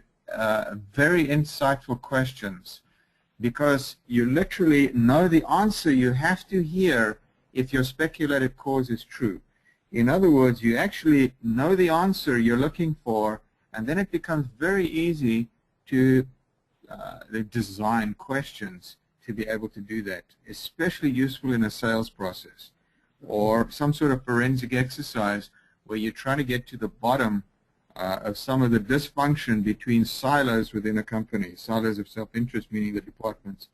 very insightful questions, because you literally know the answer you have to hear if your speculated cause is true. In other words, you actually know the answer you're looking for, and then it becomes very easy to design questions to be able to do that, especially useful in a sales process or some sort of forensic exercise where you're trying to get to the bottom of some of the dysfunction between silos within a company, silos of self-interest, meaning the departments.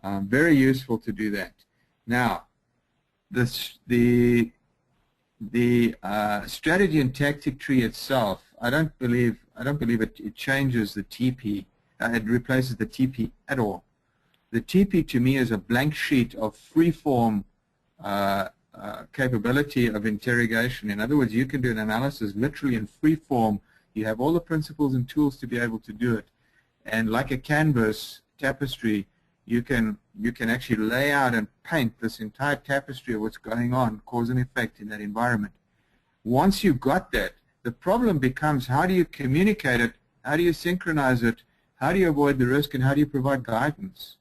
Very useful to do that. Now, the strategy and tactic tree itself, I don't believe it changes the TP. It replaces the TP at all. The TP to me is a blank sheet of free-form capability of interrogation. In other words, you can do an analysis literally in free form. You have all the principles and tools to be able to do it. And like a canvas tapestry, you can actually lay out and paint this entire tapestry of what's going on, cause and effect in that environment. Once you've got that, the problem becomes how do you communicate it, how do you synchronize it, how do you avoid the risk, and how do you provide guidance?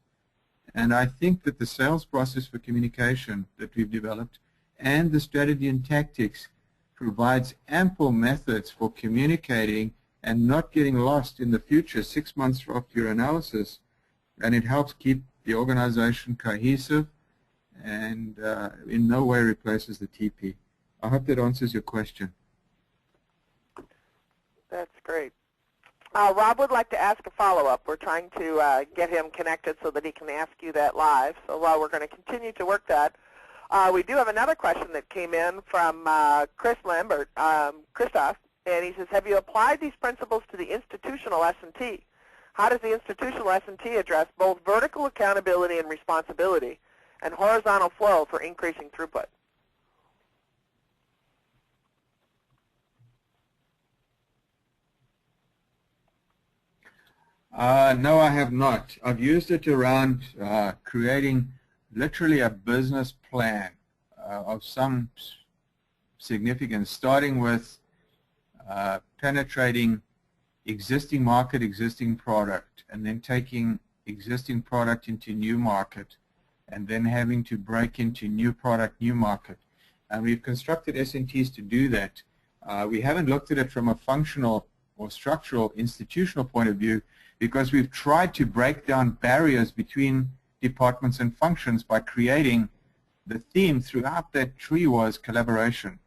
And I think that the sales process for communication that we've developed and the strategy and tactics provides ample methods for communicating and not getting lost in the future 6 months after your analysis. And it helps keep the organization cohesive and in no way replaces the TP. I hope that answers your question. That's great. Rob would like to ask a follow-up. We're trying to get him connected so that he can ask you that live. So while we're going to continue to work that, we do have another question that came in from Christoph, and he says, have you applied these principles to the institutional S&T? How does the institutional S&T address both vertical accountability and responsibility and horizontal flow for increasing throughput? No, I have not. I've used it around creating literally a business plan of some significance, starting with penetrating existing market, existing product, and then taking existing product into new market, and then having to break into new product, new market. And we've constructed S&Ts to do that. We haven't looked at it from a functional or structural institutional point of view, because we've tried to break down barriers between departments and functions by creating the theme throughout that tree was collaboration,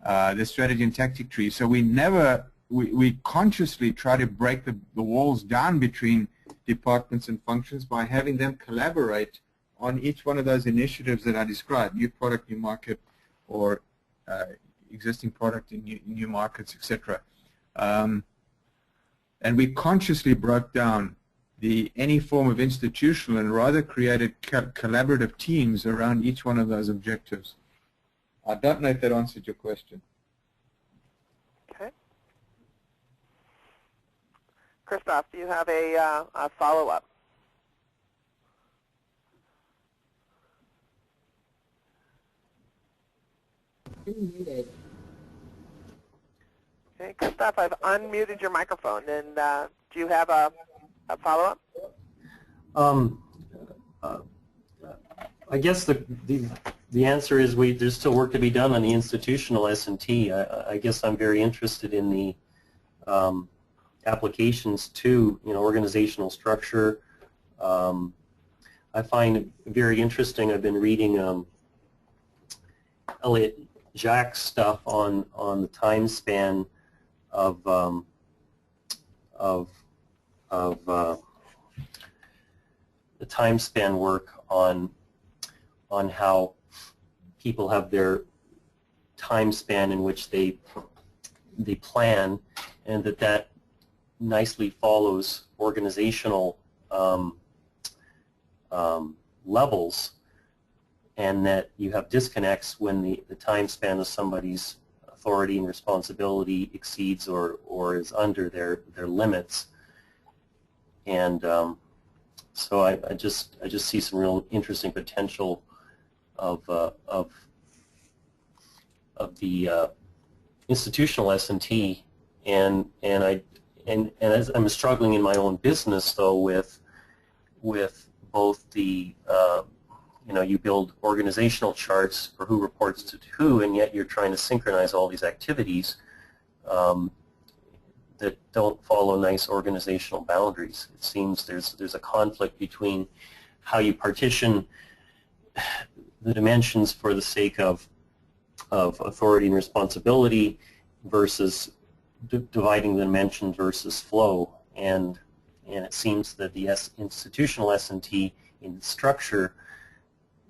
the strategy and tactic tree. So we consciously try to break the walls down between departments and functions by having them collaborate on each one of those initiatives that I described, new product, new market, or existing product in new markets, etc. And we consciously broke down any form of institutional and rather created collaborative teams around each one of those objectives. I don't know if that answered your question. Okay. Christoph, do you have a follow-up? Okay, Christoph, I've unmuted your microphone, and do you have a follow-up? I guess the answer is there's still work to be done on the institutional S&T. I guess I'm very interested in the applications to organizational structure. I find it very interesting. I've been reading Elliot Jacques' stuff on the time span of the time span work on how people have their time span in which they plan, and that nicely follows organizational levels, and that you have disconnects when the time span of somebody's authority and responsibility exceeds or is under their limits. And so I just see some real interesting potential of the institutional S&T, and as I'm struggling in my own business though with both the you build organizational charts for who reports to who, and yet you're trying to synchronize all these activities that don't follow nice organizational boundaries. It seems there's a conflict between how you partition the dimensions for the sake of authority and responsibility versus dividing the dimension versus flow, and it seems that the institutional S&T in structure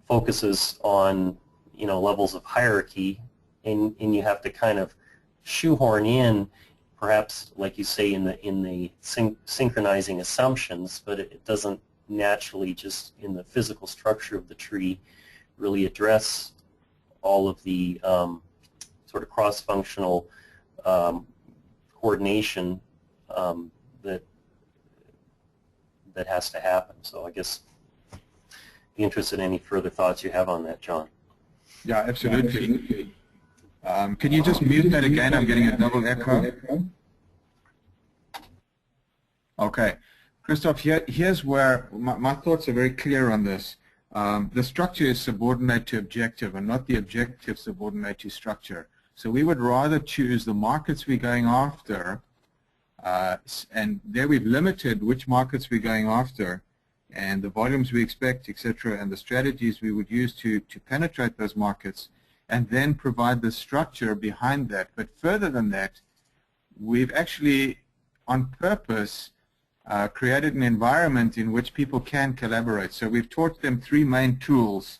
focuses on levels of hierarchy, and you have to kind of shoehorn in, perhaps like you say, in the synchronizing assumptions, but it doesn't naturally, just in the physical structure of the tree, really address all of the sort of cross-functional coordination that has to happen. So I guess be interested in any further thoughts you have on that, John. Yeah, absolutely. Can you just mute that again? I'm getting a double echo. Okay. Christoph, here's where my thoughts are very clear on this. The structure is subordinate to objective and not the objective subordinate to structure. So we would rather choose the markets we're going after, and there we've limited which markets we're going after and the volumes we expect, etc., and the strategies we would use to penetrate those markets, and then provide the structure behind that. But further than that, we've actually, on purpose, created an environment in which people can collaborate. So we've taught them 3 main tools,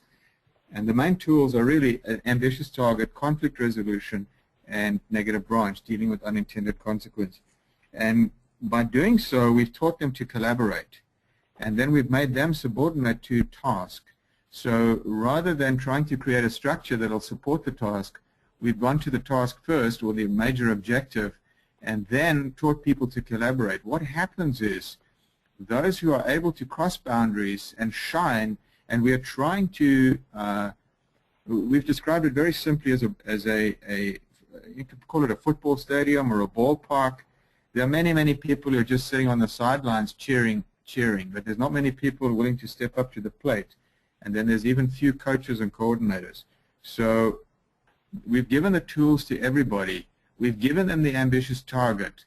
and the main tools are really an ambitious target, conflict resolution, and negative branch, dealing with unintended consequence. And by doing so, we've taught them to collaborate, and then we've made them subordinate to task. So rather than trying to create a structure that will support the task, we've gone to the task first, or the major objective, and then taught people to collaborate. What happens is those who are able to cross boundaries and shine, and we are trying to, we've described it very simply as a you could call it a football stadium or a ballpark. There are many, many people who are just sitting on the sidelines cheering, but there's not many people willing to step up to the plate. And then there's even few coaches and coordinators. So we've given the tools to everybody. We've given them the ambitious target.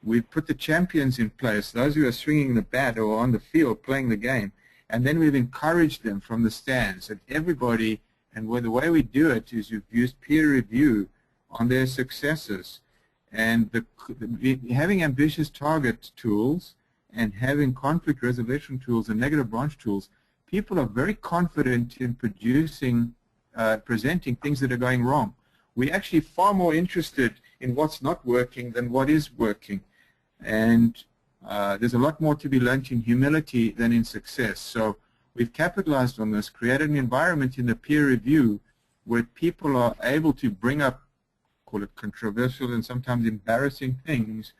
We've put the champions in place, those who are swinging the bat or on the field playing the game. And then we've encouraged them from the stands that everybody, and the way we do it is we've used peer review on their successes. And having ambitious target tools and having conflict resolution tools and negative branch tools, people are very confident in presenting things that are going wrong. We're actually far more interested in what's not working than what is working. And there's a lot more to be learned in humility than in success. So we've capitalized on this, created an environment in the peer review where people are able to bring up, call it controversial and sometimes embarrassing things,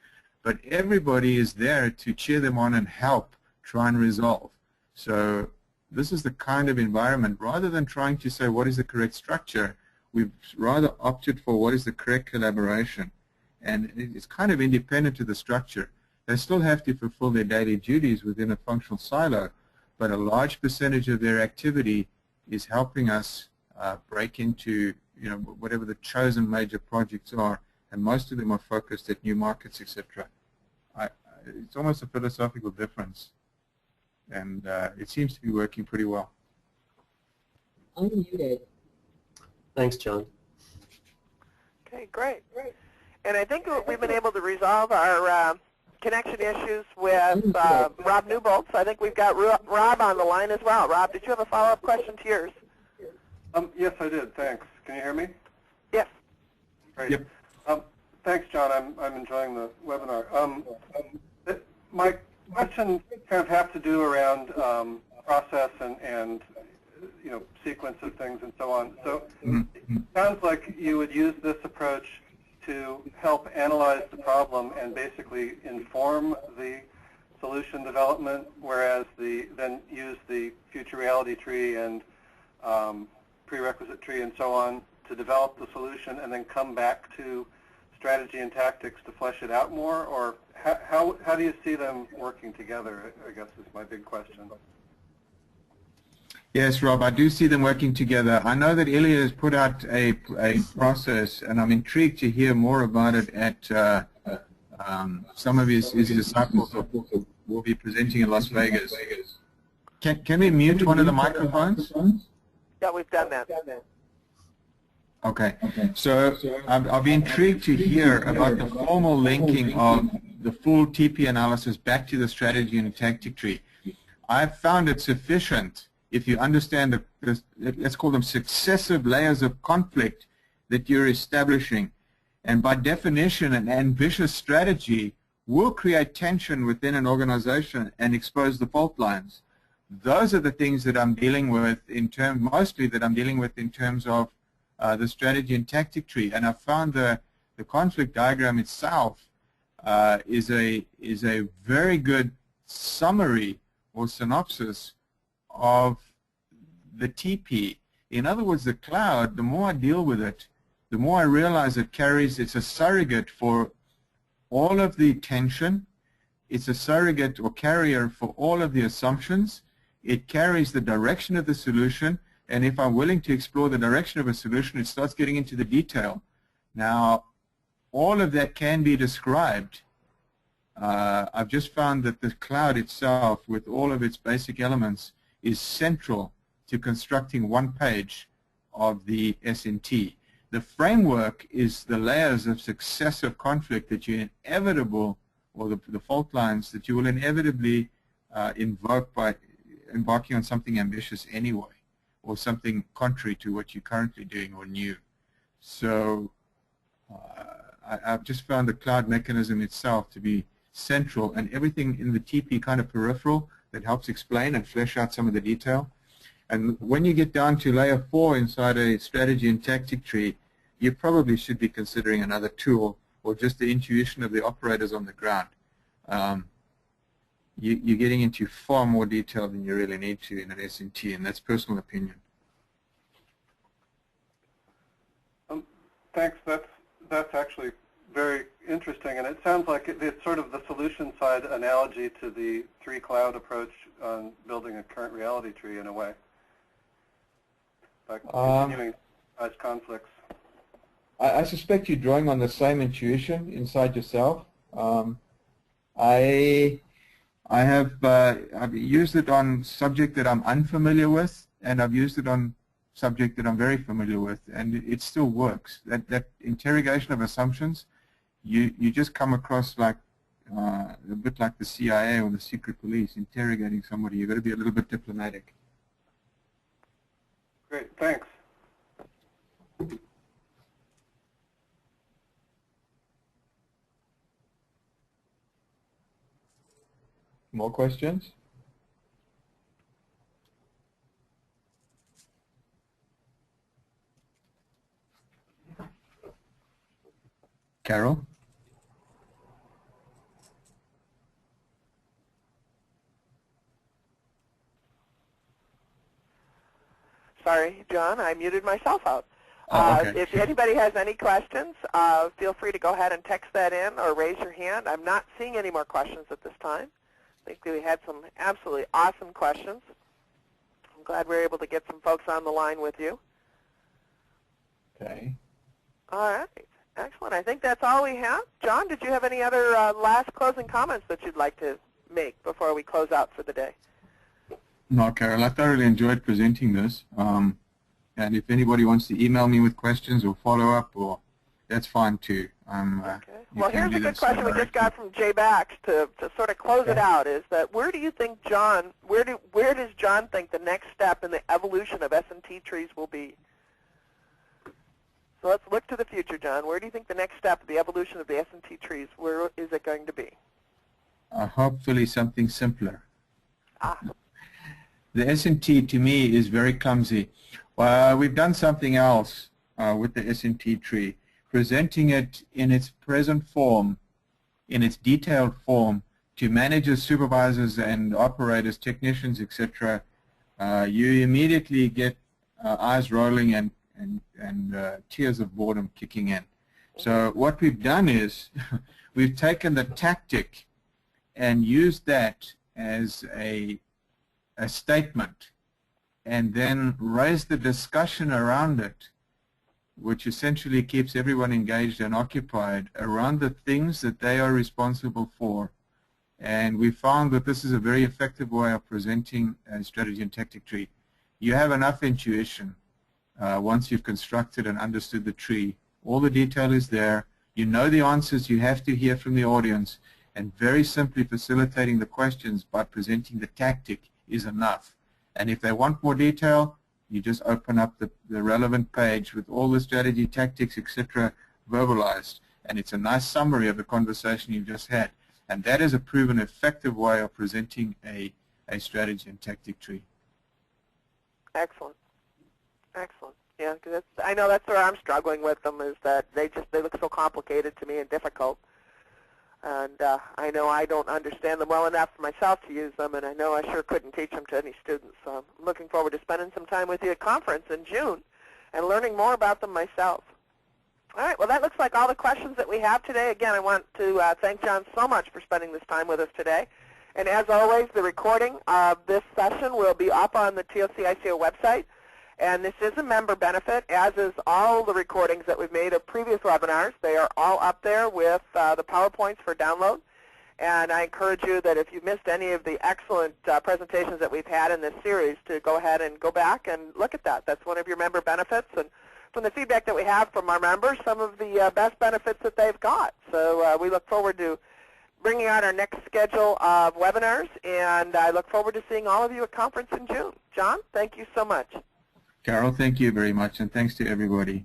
but everybody is there to cheer them on and help try and resolve. So this is the kind of environment, rather than trying to say what is the correct structure, we've rather opted for what is the correct collaboration. And it's kind of independent of the structure. They still have to fulfill their daily duties within a functional silo, but a large percentage of their activity is helping us break into whatever the chosen major projects are, and most of them are focused at new markets, etc. It's almost a philosophical difference, and it seems to be working pretty well. Unmuted. Thanks, John. Okay, great. And I think we've been able to resolve our connection issues with Rob Newbolt. So I think we've got Rob on the line as well. Rob, did you have a follow-up question to yours? Yes, I did. Thanks. Can you hear me? Yes. Great. Yep. Thanks, John. I'm enjoying the webinar. My questions kind of have to do around process and sequence of things and so on. So it sounds like you would use this approach to help analyze the problem and basically inform the solution development, whereas then use the future reality tree and prerequisite tree and so on to develop the solution and then come back to strategy and tactics to flesh it out more? Or how do you see them working together, I guess is my big question. Yes, Rob, I do see them working together. I know that Ilya has put out a process, and I'm intrigued to hear more about it at some of his disciples will be presenting in Las Vegas. Can we mute one of the microphones? Yeah, we've done that. Okay. So I'll be intrigued to hear about the formal linking of the full TP analysis back to the strategy and tactic tree. I've found it sufficient if you understand let's call them successive layers of conflict that you're establishing. And by definition, an ambitious strategy will create tension within an organization and expose the fault lines. Those are the things that I'm dealing with mostly that I'm dealing with in terms of the strategy and tactic tree. And I found the conflict diagram itself is a very good summary or synopsis of the TP. In other words, the cloud, the more I deal with it, the more I realize it's a surrogate for all of the tension. It's a surrogate or carrier for all of the assumptions. It carries the direction of the solution, and if I'm willing to explore the direction of a solution, it starts getting into the detail. Now, all of that can be described. I've just found that the cloud itself, with all of its basic elements, is central to constructing one page of the S&T. The framework is the layers of successive conflict that you inevitable, or the fault lines that you will inevitably invoke by embarking on something ambitious anyway, or something contrary to what you're currently doing or new. So I've just found the cloud mechanism itself to be central, and everything in the TP kind of peripheral that helps explain and flesh out some of the detail. And when you get down to layer 4 inside a strategy and tactic tree, you probably should be considering another tool or just the intuition of the operators on the ground. You're getting into far more detail than you really need to in an S&T, and that's personal opinion. Thanks. That's actually very interesting, and it sounds like it's sort of the solution side analogy to the 3-cloud approach on building a current reality tree in a way, by continuing as conflicts. I suspect you're drawing on the same intuition inside yourself. I've used it on subject that I'm unfamiliar with, and I've used it on subject that I'm very familiar with, and it still works. That interrogation of assumptions, you just come across like a bit like the CIA or the secret police interrogating somebody. You've got to be a little bit diplomatic. Great, thanks. More questions? Carol? Sorry, John, I muted myself out. Okay. If anybody has any questions, feel free to go ahead and text that in or raise your hand. I'm not seeing any more questions at this time. I think we had some absolutely awesome questions. I'm glad we were able to get some folks on the line with you. Okay. All right. Excellent. I think that's all we have. John, did you have any other last closing comments that you'd like to make before we close out for the day? No, Carol, I thoroughly enjoyed presenting this. And if anybody wants to email me with questions or follow up, or that's fine too. Okay. Well, here's a good question we just got from Jay Bax to sort of close it out. Is that where do you think John? Where does John think the next step in the evolution of S&T trees will be? So let's look to the future, John. Where do you think the next step of the evolution of the S&T trees? Where is it going to be? Hopefully something simpler. Ah. The S&T to me is very clumsy. We've done something else with the S&T tree, presenting it in its present form, in its detailed form, to managers, supervisors, and operators, technicians, etc. You immediately get eyes rolling and tears of boredom kicking in. So what we've done is we've taken the tactic and used that as a statement, and then raised the discussion around it, which essentially keeps everyone engaged and occupied around the things that they are responsible for. And we found that this is a very effective way of presenting a strategy and tactic tree. You have enough intuition once you've constructed and understood the tree. All the detail is there. You know the answers you have to hear from the audience, and very simply facilitating the questions by presenting the tactic is enough. And if they want more detail, you just open up the relevant page with all the strategy, tactics, etc. verbalized. And it's a nice summary of the conversation you've just had. And that is a proven effective way of presenting a strategy and tactic tree. Excellent. Excellent. Yeah, because I know that's where I'm struggling with them, is that they look so complicated to me and difficult. And I know I don't understand them well enough for myself to use them, and I know I sure couldn't teach them to any students. So I'm looking forward to spending some time with you at conference in June and learning more about them myself. All right, well, that looks like all the questions that we have today. Again, I want to thank John so much for spending this time with us today. And as always, the recording of this session will be up on the TOC-ICO website. And this is a member benefit, as is all the recordings that we've made of previous webinars. They are all up there with the PowerPoints for download. And I encourage you that if you missed any of the excellent presentations that we've had in this series, to go ahead and go back and look at that. That's one of your member benefits. And from the feedback that we have from our members, some of the best benefits that they've got. So we look forward to bringing out our next schedule of webinars, and I look forward to seeing all of you at conference in June. John, thank you so much. Carol, thank you very much, and thanks to everybody.